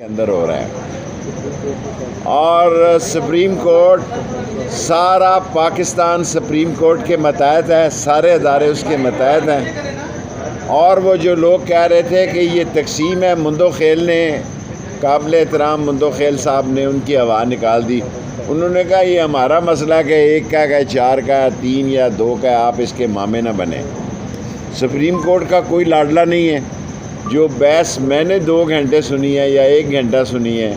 کے اندر ہو رہا ہے اور سپریم کورٹ سارا پاکستان سپریم کورٹ کے متحد ہے، سارے ادارے اس کے متحد ہیں۔ اور وہ جو لوگ کہہ رہے تھے کہ یہ تقسیم ہے، مندو خیل نے، قابل احترام مندو خیل صاحب نے ان کی آواز نکال دی۔ انہوں نے کہا یہ ہمارا مسئلہ کہ ایک کا ہے، چار کا ہے، تین یا دو کا ہے، آپ اس کے مامے نہ بنیں۔ سپریم کورٹ کا کوئی لاڈلا نہیں ہے۔ جو بحث میں نے 2 گھنٹے سنی ہے یا 1 گھنٹہ سنی ہے،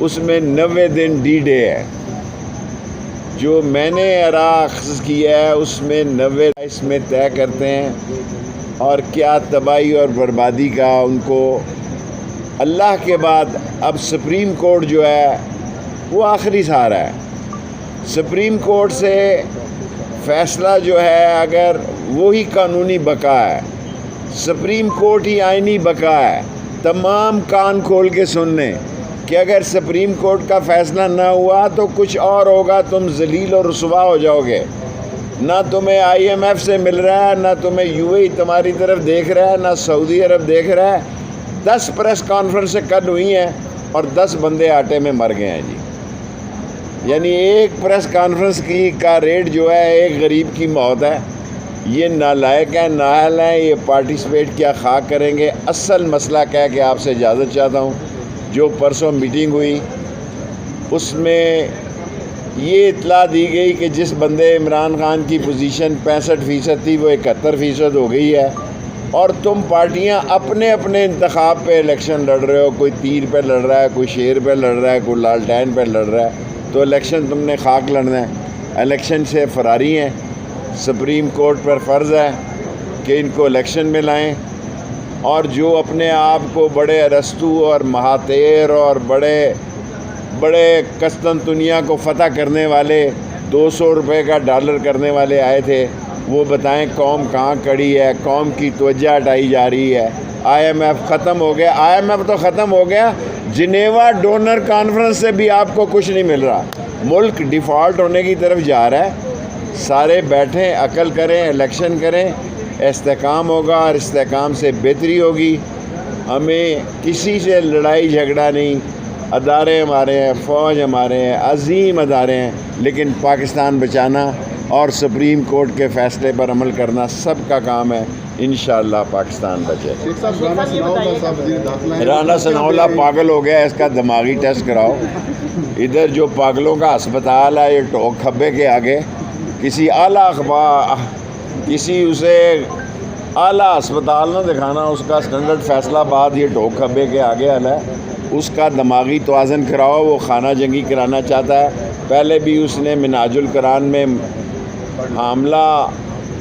اس میں 90 دن ڈی ڈے ہے۔ جو میں نے اخذ کیا ہے اس میں 90 اس میں طے کرتے ہیں، اور کیا تباہی اور بربادی کا ان کو اللہ کے بعد اب سپریم کورٹ جو ہے وہ آخری سہارا ہے۔ سپریم کورٹ سے فیصلہ جو ہے اگر وہی قانونی بقا ہے، سپریم کورٹ ہی آئینی بقا ہے۔ تمام کان کھول کے سن لیں کہ اگر سپریم کورٹ کا فیصلہ نہ ہوا تو کچھ اور ہوگا، تم ذلیل اور رسوا ہو جاؤ گے۔ نہ تمہیں آئی ایم ایف سے مل رہا ہے، نہ تمہیں یو اے ای تمہاری طرف دیکھ رہا ہے، نہ سعودی عرب دیکھ رہا ہے۔ 10 پریس کانفرنسیں کل ہوئی ہیں اور 10 بندے آٹے میں مر گئے ہیں جی۔ یعنی ایک پریس کانفرنس کا ریٹ جو ہے ایک غریب کی موت ہے۔ یہ نالائق ہیں، نااہل ہیں، یہ پارٹیسپیٹ کیا خاک کریں گے۔ اصل مسئلہ کہہ کے آپ سے اجازت چاہتا ہوں، جو پرسوں میٹنگ ہوئی اس میں یہ اطلاع دی گئی کہ جس بندے عمران خان کی پوزیشن 65% تھی وہ 71% ہو گئی ہے، اور تم پارٹیاں اپنے اپنے انتخاب پہ الیکشن لڑ رہے ہو۔ کوئی تیر پہ لڑ رہا ہے، کوئی شیر پہ لڑ رہا ہے، کوئی لالٹین پہ لڑ رہا ہے، تو الیکشن تم نے خاک لڑنا ہے۔ الیکشن سے فراری ہیں۔ سپریم کورٹ پر فرض ہے کہ ان کو الیکشن میں لائیں، اور جو اپنے آپ کو بڑے ارسطو اور مہاتیر اور بڑے قسطنطنیہ کو فتح کرنے والے 200 روپے کا ڈالر کرنے والے آئے تھے، وہ بتائیں قوم کہاں کڑی ہے؟ قوم کی توجہ ہٹائی جا رہی ہے۔ آئی ایم ایف ختم ہو گیا، آئی ایم ایف تو ختم ہو گیا، جنیوا ڈونر کانفرنس سے بھی آپ کو کچھ نہیں مل رہا۔ ملک ڈیفالٹ ہونے کی طرف جا رہا ہے۔ سارے بیٹھیں، عقل کریں، الیکشن کریں، استحکام ہوگا، اور استحکام سے بہتری ہوگی۔ ہمیں کسی سے لڑائی جھگڑا نہیں۔ ادارے ہمارے ہیں، فوج ہمارے ہیں، عظیم ادارے ہیں، لیکن پاکستان بچانا اور سپریم کورٹ کے فیصلے پر عمل کرنا سب کا کام ہے۔ انشاءاللہ پاکستان بچے۔ رانا ثناء اللہ پاگل ہو گیا، اس کا دماغی ٹیسٹ کراؤ۔ ادھر جو پاگلوں کا ہسپتال ہے یہ ٹوک کھبے کے آگے، کسی اسے اعلیٰ ہسپتال نہ دکھانا، اس کا اسٹینڈرڈ فیصلہ آباد یہ ٹوک کھبے کے آگے حل ہے۔ اس کا دماغی توازن کراؤ۔ وہ خانہ جنگی کرانا چاہتا ہے۔ پہلے بھی اس نے منہاج القرآن میں حاملہ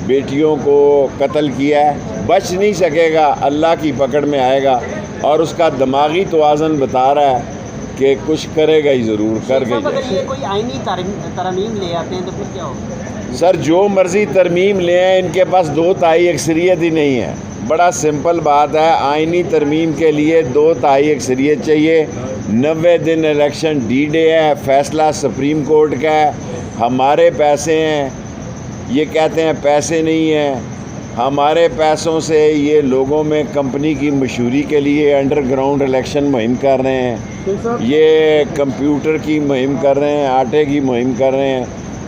بیٹیوں کو قتل کیا ہے، بچ نہیں سکے گا، اللہ کی پکڑ میں آئے گا، اور اس کا دماغی توازن بتا رہا ہے کہ کچھ کرے گا ہی ضرور، کر گئی۔ اگر یہ کوئی آئینی ترمیم لے آتے ہیں تو پھر کیا ہوگا؟ سر جو مرضی ترمیم لے آئیں، ان کے پاس 2 تہائی اکثریت ہی نہیں ہے۔ بڑا سمپل بات ہے، آئینی ترمیم کے لیے 2 تہائی اکثریت چاہیے۔ 90 دن الیکشن ڈی ڈے ہے، فیصلہ سپریم کورٹ کا ہے۔ ہمارے پیسے ہیں، یہ کہتے ہیں پیسے نہیں ہیں۔ ہمارے پیسوں سے یہ لوگوں میں کمپنی کی مشہوری کے لیے انڈر گراؤنڈ الیکشن مہم کر رہے ہیں، یہ کمپیوٹر کی مہم کر رہے ہیں، آٹے کی مہم کر رہے ہیں۔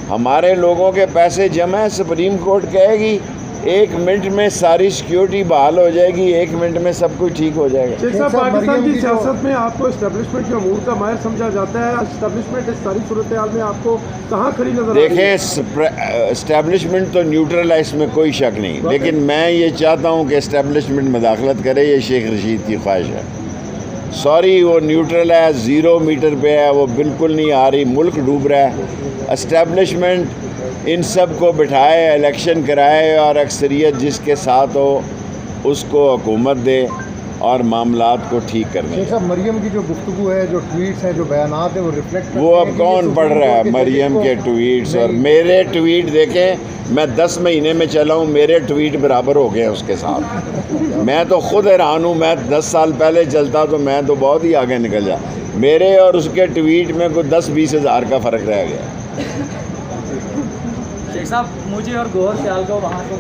ہمارے لوگوں کے پیسے جمع ہیں۔ سپریم کورٹ کہے گی 1 منٹ میں ساری سیکیورٹی بحال ہو جائے گی، 1 منٹ میں سب کچھ ٹھیک ہو جائے گا۔ شیخ صاحب، پاکستان کی سیاست میں آپ کو اسٹیبلشمنٹ کے امور کا ماہر سمجھا جاتا ہے۔ اسٹیبلشمنٹ اس ساری صورتحال میں آپ کو کہاں کھڑی نظر آ رہی ہے؟ دیکھیں، اسٹیبلشمنٹ تو نیوٹرل ہے، اس میں کوئی شک نہیں، لیکن میں یہ چاہتا ہوں کہ اسٹیبلشمنٹ مداخلت کرے۔ یہ شیخ رشید کی خواہش ہے۔ سوری، وہ نیوٹرل ہے، 0 میٹر پہ ہے، وہ بالکل نہیں آ رہی، ملک ڈوب رہا ہے۔ اسٹیبلشمنٹ ان سب کو بٹھائے، الیکشن کرائے، اور اکثریت جس کے ساتھ ہو اس کو حکومت دے اور معاملات کو ٹھیک کرنے۔ شیخ صاحب، مریم کی جو گفتگو ہے، جو ٹویٹس ہیں، جو بیانات ہیں، وہ ریفلیکٹ کرتے ہیں۔ وہ اب کون پڑھ رہا ہے مریم کے ٹویٹس؟ اور میرے ٹویٹ دیکھیں، میں 10 مہینے میں چلا ہوں، میرے ٹویٹ برابر ہو گئے اس کے ساتھ۔ میں تو خود حیران ہوں، میں 10 سال پہلے چلتا تو میں تو بہت ہی آگے نکل جا۔ میرے اور اس کے ٹویٹ میں کوئی 10-20 ہزار کا فرق رہ گیا۔ شیخ صاحب، مجھے اور گوہر سیال کو وہاں کو